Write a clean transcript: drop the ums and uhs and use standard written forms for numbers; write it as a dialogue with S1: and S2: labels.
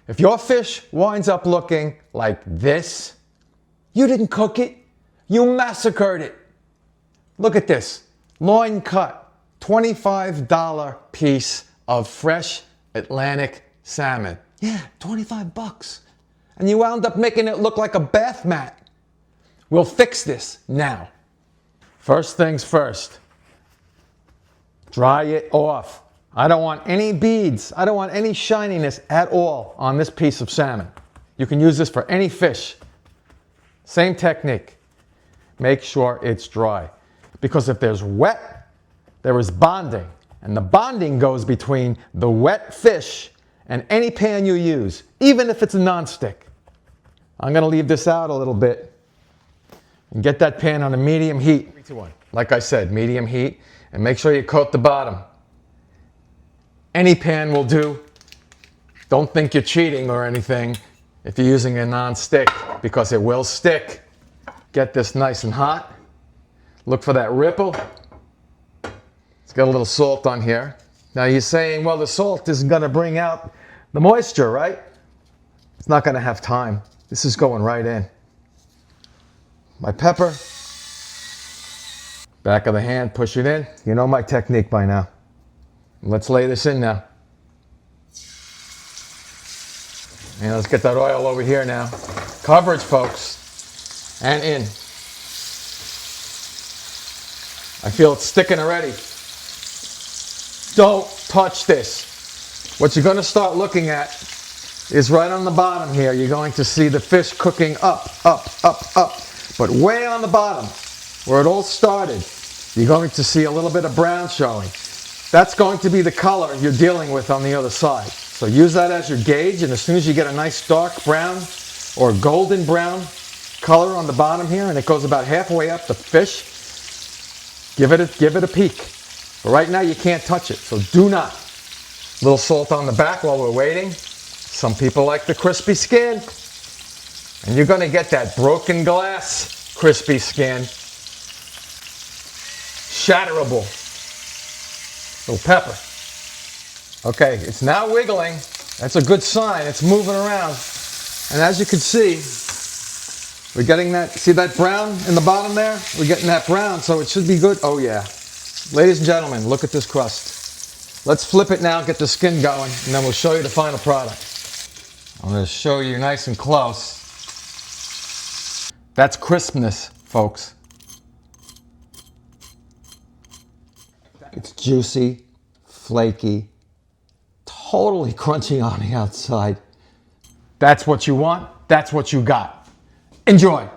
S1: If your fish winds up looking like this, you didn't cook it, you massacred it. Look at this, loin cut, $25 piece of fresh Atlantic salmon. Yeah, 25 bucks. And you wound up making it look like a bath mat. We'll fix this now. First things first, dry it off. I don't want any beads. I don't want any shininess at all on this piece of salmon. You can use this for any fish. Same technique. Make sure it's dry. Because if there's wet, there is bonding. And the bonding goes between the wet fish and any pan you use, even if it's a non-stick. I'm going to leave this out a little bit and get that pan on a medium heat. 3, 2, 1. Like I said, medium heat, and make sure you coat the bottom. Any pan will do. Don't think you're cheating or anything if you're using a non-stick, because it will stick. Get this nice and hot. Look for that ripple. It's got a little salt on here. Now you're saying, well, the salt isn't going to bring out the moisture, right? It's not going to have time. This is going right in. My pepper. Back of the hand, push it in. You know my technique by now. Let's lay this in now. And let's get that oil over here now. Coverage, folks. And in. I feel it sticking already. Don't touch this. What you're going to start looking at is right on the bottom here. You're going to see the fish cooking up, up, up, up. But way on the bottom, where it all started, you're going to see a little bit of brown showing. That's going to be the color you're dealing with on the other side. So use that as your gauge, and as soon as you get a nice dark brown or golden brown color on the bottom here, and it goes about halfway up the fish, give it a peek. But right now you can't touch it, so do not. A little salt on the back while we're waiting. Some people like the crispy skin. And you're going to get that broken glass crispy skin. Shatterable. Little pepper. Okay, it's now wiggling. That's a good sign. It's moving around. And as you can see, we're getting that, see that brown in the bottom there? We're getting that brown, so it should be good. Oh yeah. Ladies and gentlemen, look at this crust. Let's flip it now, get the skin going, and then we'll show you the final product. I'm going to show you nice and close. That's crispness, folks. It's juicy, flaky, totally crunchy on the outside. That's what you want. That's what you got. Enjoy.